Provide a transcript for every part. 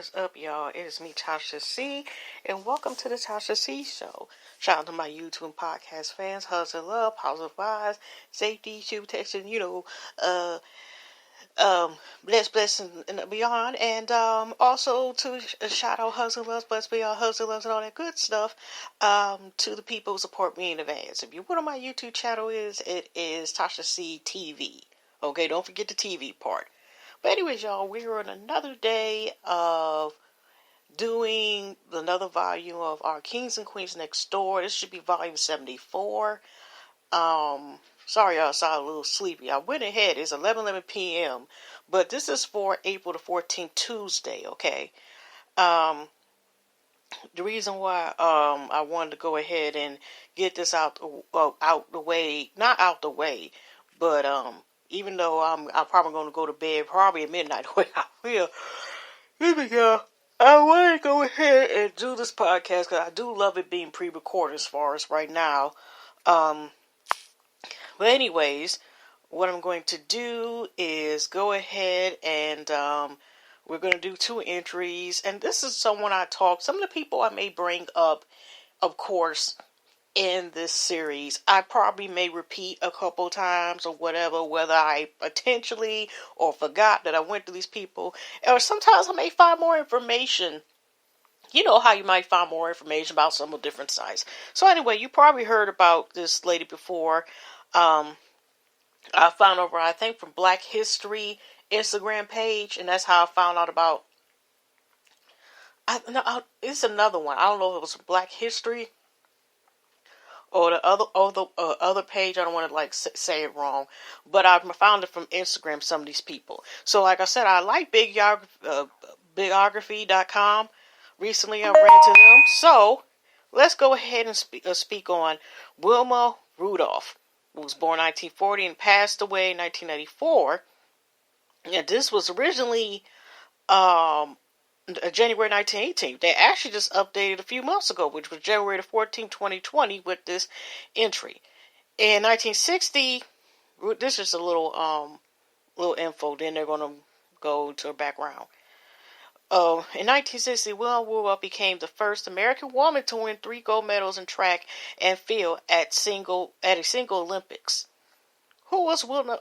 is up, y'all? It is me, Tasha C, and welcome to the Tasha C Show. Shout out to my YouTube and podcast fans, hustle love, positive vibes, safety, shoe protection, bless, and beyond. And also to shout out hustle loves, bless beyond, hustle loves, and all that good stuff to the people who support me in advance. If you what on my YouTube channel it is Tasha C TV. Okay, don't forget the TV part. But anyways, y'all, we're on another day of doing another volume of our Kings and Queens Next Door. This should be volume 74. Sorry, y'all, I sound a little sleepy. I went ahead. It's 11:11 p.m. But this is for April the 14th, Tuesday, okay? The reason why I wanted to go ahead and get this out the way, not out the way, but even though I'm probably going to go to bed probably at midnight, the way I feel. I want to go ahead and do this podcast because I do love it being pre-recorded as far as right now. But anyways, what I'm going to do is go ahead and we're going to do 2 entries. And this is some of the people I may bring up, of course, in this series. I probably may repeat a couple times or whatever, whether I intentionally or forgot that I went to these people. Or sometimes I may find more information. You know how you might find more information about some of the different sites. So anyway, you probably heard about this lady before. I found over, I think, from Black History Instagram page, and that's how I found out about. It's another one. I don't know if it was Black History or the other page. I don't want to say it wrong, but I found it from Instagram. Some of these people. So like I said, I like biography.com. Recently, I ran to them. So let's go ahead and speak on Wilma Rudolph, who was born 1940 and passed away in 1994. And this was originally January 1918. They actually just updated a few months ago, which was January 14, 2020, with this entry. In 1960, this is a little info. Then they're going to go to a background. In 1960, Wilma Rudolph became the first American woman to win 3 gold medals in track and field at a single Olympics. Who was Wilma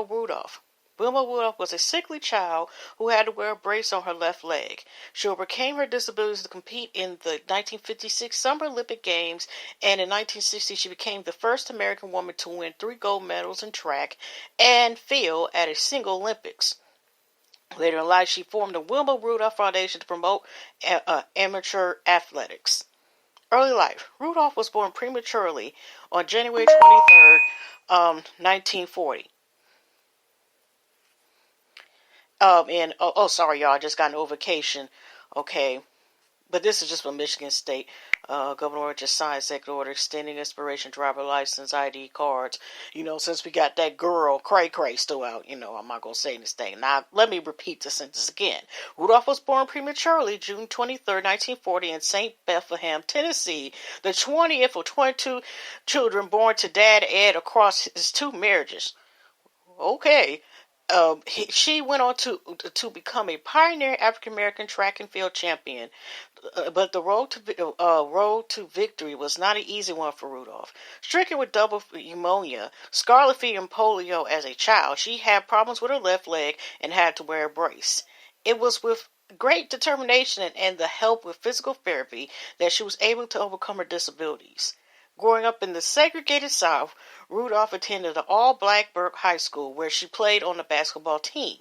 Rudolph? Wilma Rudolph was a sickly child who had to wear a brace on her left leg. She overcame her disabilities to compete in the 1956 Summer Olympic Games, and in 1960 she became the first American woman to win 3 gold medals in track and field at a single Olympics. Later in life, she formed the Wilma Rudolph Foundation to promote amateur athletics. Early life. Rudolph was born prematurely on January 23rd, 1940. Sorry, y'all, I just got a notification. Okay, but this is just from Michigan State. Governor just signed executive order extending expiration driver license ID cards. Since we got that girl Cray still out, I'm not going to say this thing. Now, let me repeat the sentence again. Rudolph was born prematurely June 23rd, 1940 in St. Bethlehem, Tennessee, the 20th of 22 children born to Dad Ed across his 2 marriages. Okay. She went on to become a pioneer African American track and field champion, but the road to victory was not an easy one for Rudolph. Stricken with double pneumonia, scarlet fever, and polio as a child, she had problems with her left leg and had to wear a brace. It was with great determination and the help with physical therapy that she was able to overcome her disabilities. Growing up in the segregated South, Rudolph attended an all-black Burke High School where she played on the basketball team.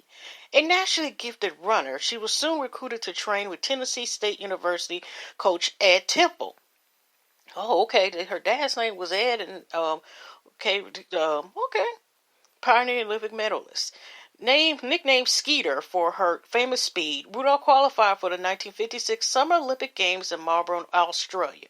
A naturally gifted runner, she was soon recruited to train with Tennessee State University coach Ed Temple. Oh, okay. Her dad's name was Ed, and pioneer Olympic medalist. Nicknamed Skeeter for her famous speed, Rudolph qualified for the 1956 Summer Olympic Games in Melbourne, Australia.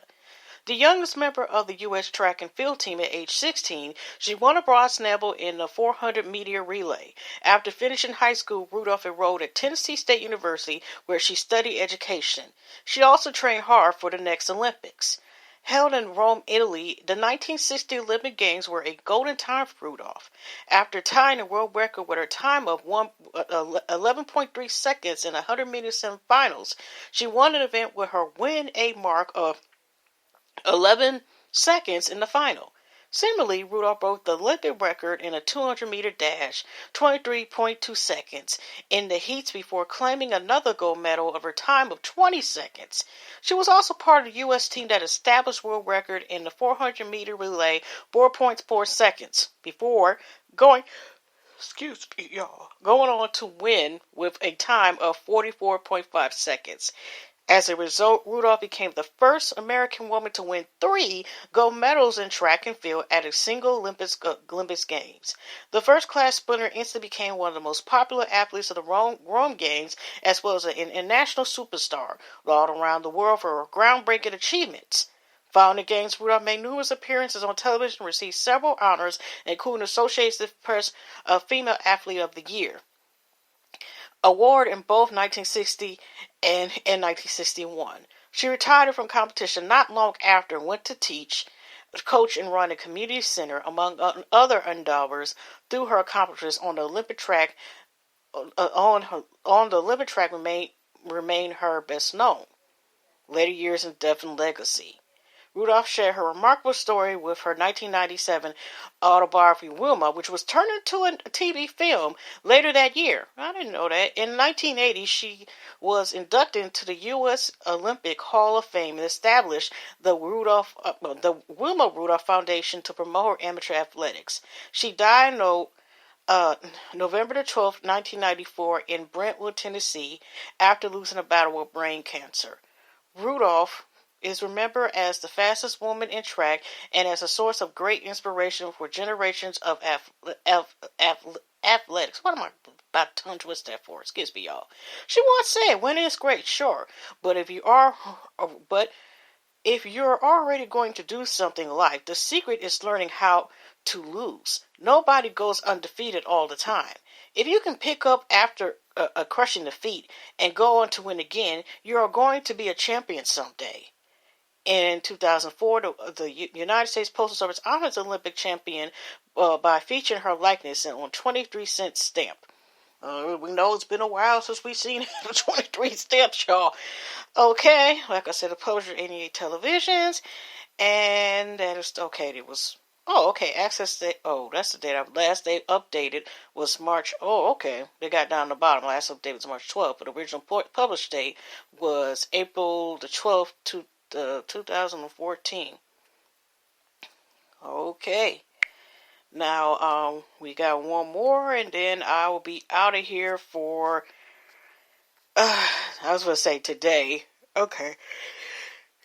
The youngest member of the U.S. track and field team at age 16, she won a bronze medal in the 400-meter relay. After finishing high school, Rudolph enrolled at Tennessee State University, where she studied education. She also trained hard for the next Olympics. Held in Rome, Italy, the 1960 Olympic Games were a golden time for Rudolph. After tying the world record with her time of 11.3 seconds in 100-meter semifinals, she won an event with her win a mark of 11 seconds in the final. Similarly, Rudolph broke the Olympic record in a 200-meter dash, 23.2 seconds, in the heats before claiming another gold medal of her time of 20 seconds. She was also part of the U.S. team that established world record in the 400-meter relay, 4.4 seconds, before going on to win with a time of 44.5 seconds. As a result, Rudolph became the first American woman to win 3 gold medals in track and field at a single Olympic Games. The first-class sprinter instantly became one of the most popular athletes of the Rome Games, as well as an international superstar, all around the world for her groundbreaking achievements. Following the Games, Rudolph made numerous appearances on television and received several honors, including Associated Press Female Athlete of the Year award in both 1960 and 1961. She retired from competition not long after and went to teach, coach, and run a community center, among other endeavors, through her accomplishments on the Olympic track. On the Olympic track remain her best known. Later years and death and legacy. Rudolph shared her remarkable story with her 1997 autobiography, Wilma, which was turned into a TV film later that year. I didn't know that. In 1980, she was inducted into the U.S. Olympic Hall of Fame and established the Wilma Rudolph Foundation to promote her amateur athletics. She died November the 12th, 1994, in Brentwood, Tennessee, after losing a battle with brain cancer. Rudolph is remembered as the fastest woman in track and as a source of great inspiration for generations of athletics. What am I about to tongue twist that for? Excuse me, y'all. She once said, "Winning is great, sure, but if you're already going to do something in life, the secret is learning how to lose. Nobody goes undefeated all the time. If you can pick up after a crushing defeat and go on to win again, you are going to be a champion someday." In 2004, the United States Postal Service honors the Olympic champion by featuring her likeness on a 23-cent stamp. We know it's been a while since we've seen 23 stamps, y'all. Okay, like I said, a publisher 88 televisions, and that is okay. It was access date. Oh, that's the date. Last date updated was March. Oh, okay. They got down the bottom. Last update was March 12th, but the original published date was April the 12th, 2014. Okay. Now, we got one more, and then I will be out of here for, I was going to say today. Okay.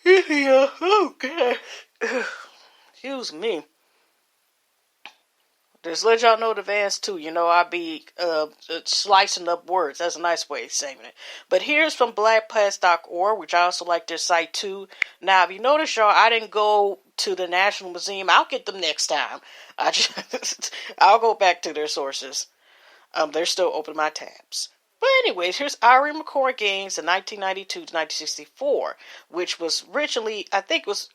Yeah, okay. Excuse me. Just let y'all know the advance too. I be slicing up words. That's a nice way of saying it. But here's from blackhistory.org, which I also like their site too. Now, if you notice, y'all, I didn't go to the National Museum. I'll get them next time. I'll go back to their sources. They're still open my tabs. But anyways, here's Irene McCoy Games in 1992 to 1964, which was originally, I think, was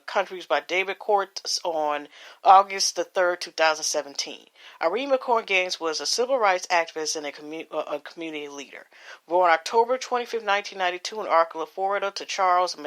contributed by David Court on August the 3rd, 2017. Irene McCoy Gaines was a civil rights activist and a community leader. Born October 25, 1992 in Arcala, Florida, to Charles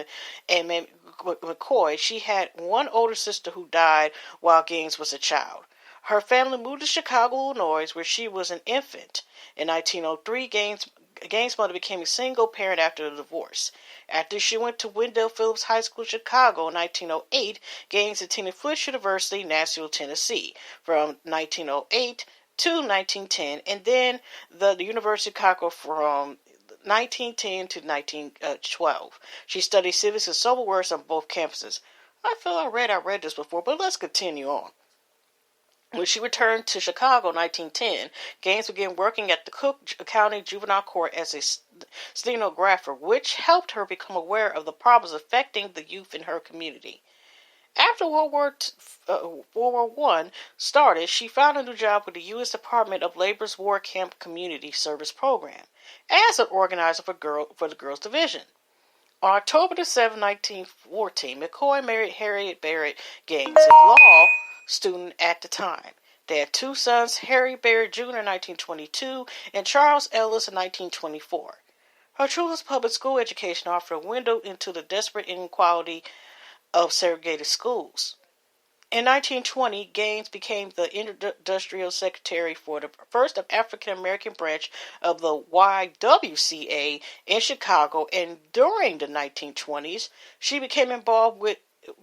and McCoy, she had one older sister who died while Gaines was a child. Her family moved to Chicago, Illinois, where she was an infant. In 1903, Gaines' mother became a single parent after the divorce. After she went to Wendell Phillips High School in Chicago in 1908, Gaines attended Fisk University, Nashville, Tennessee, from 1908 to 1910, and then the University of Chicago from 1910 to 1912. She studied civics and civil rights on both campuses. I feel I read this before, but let's continue on. When she returned to Chicago in 1910, Gaines began working at the Cook County Juvenile Court as a stenographer, which helped her become aware of the problems affecting the youth in her community. After World War I started, she found a new job with the U.S. Department of Labor's War Camp Community Service Program as an organizer for the Girls Division. On October the 7th, 1914, McCoy married Harriet Barrett Gaines, a law student at the time. They had two sons, Harry Barrett Jr. in 1922 and Charles Ellis in 1924. Her children's public school education offered a window into the desperate inequality of segregated schools. In 1920, Gaines became the industrial secretary for the first African American branch of the YWCA in Chicago, and during the 1920s, she became involved with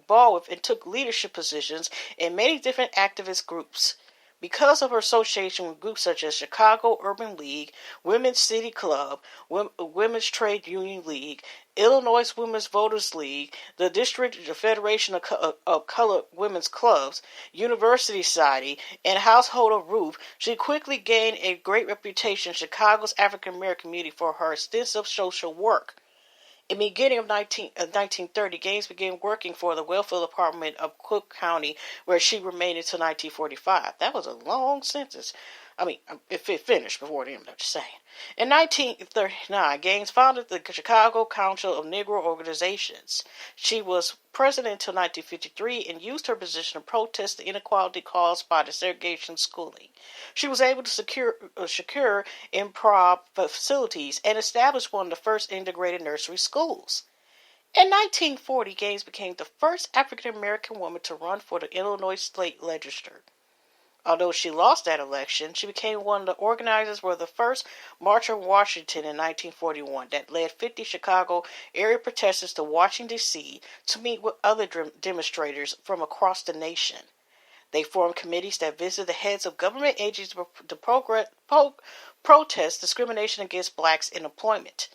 and took leadership positions in many different activist groups. Because of her association with groups such as Chicago Urban League, Women's City Club, Women's Trade Union League, Illinois Women's Voters League, the Federation of Colored Women's Clubs, University Society, and Household of Ruth, she quickly gained a great reputation in Chicago's African American community for her extensive social work. In the beginning of 1930, Gaines began working for the Welfare Department of Cook County, where she remained until 1945. That was a long sentence. I mean, it finished before the end, I'm just saying. In 1939, Gaines founded the Chicago Council of Negro Organizations. She was president until 1953 and used her position to protest the inequality caused by the segregation schooling. She was able to secure improv facilities and establish one of the first integrated nursery schools. In 1940, Gaines became the first African American woman to run for the Illinois state legislature. Although she lost that election, she became one of the organizers for the first March on Washington in 1941 that led 50 Chicago area protesters to Washington, D.C. to meet with other demonstrators from across the nation. They formed committees that visited the heads of government agencies to protest discrimination against blacks in employment.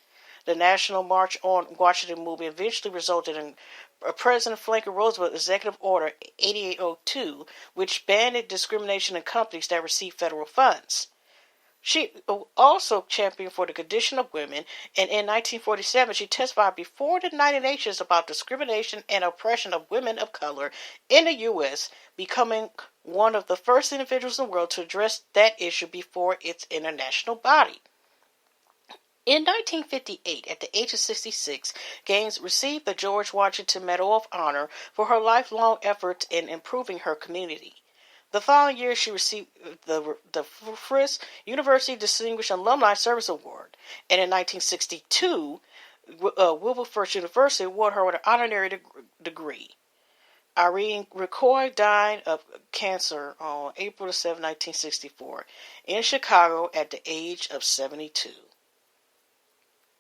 The National March on Washington movement eventually resulted in President Franklin Roosevelt's Executive Order 8802, which banned discrimination in companies that received federal funds. She also championed for the condition of women, and in 1947 she testified before the United Nations about discrimination and oppression of women of color in the U.S., becoming one of the first individuals in the world to address that issue before its international body. In 1958, at the age of 66, Gaines received the George Washington Medal of Honor for her lifelong efforts in improving her community. The following year, she received the Frisk University Distinguished Alumni Service Award, and in 1962, Wilberforce University awarded her with an honorary degree. Irene McCoy died of cancer on April 7, 1964, in Chicago at the age of 72.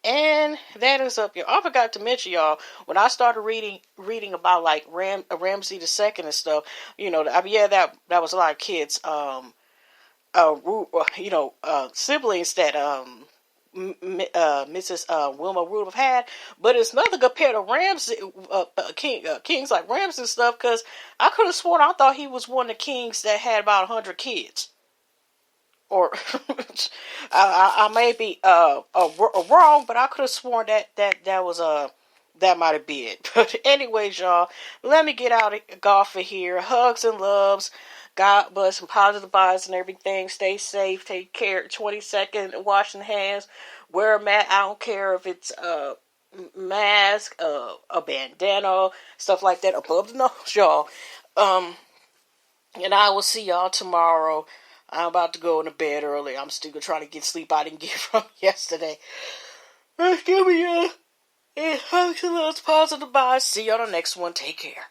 And that is up, y'all. I forgot to mention, y'all, when I started reading about like Ramsey II and stuff, that was a lot of kids, siblings that Mrs. Wilma Rudolph had, but it's nothing compared to Ramsey, kings like Ramsey and stuff, because I could have sworn I thought he was one of the kings that had about 100 kids. Or I may be wrong, but I could have sworn that was that might have been it. But anyways, y'all, let me get out of here. Hugs and loves. God bless and positive vibes and everything. Stay safe. Take care. 20 seconds. Washing hands. Wear a mask. I don't care if it's mask, a bandana, stuff like that above the nose, y'all. And I will see y'all tomorrow. I'm about to go into bed early. I'm still trying to get sleep I didn't get from yesterday. Give me hugs and loves, positive vibes. See you on the next one. Take care.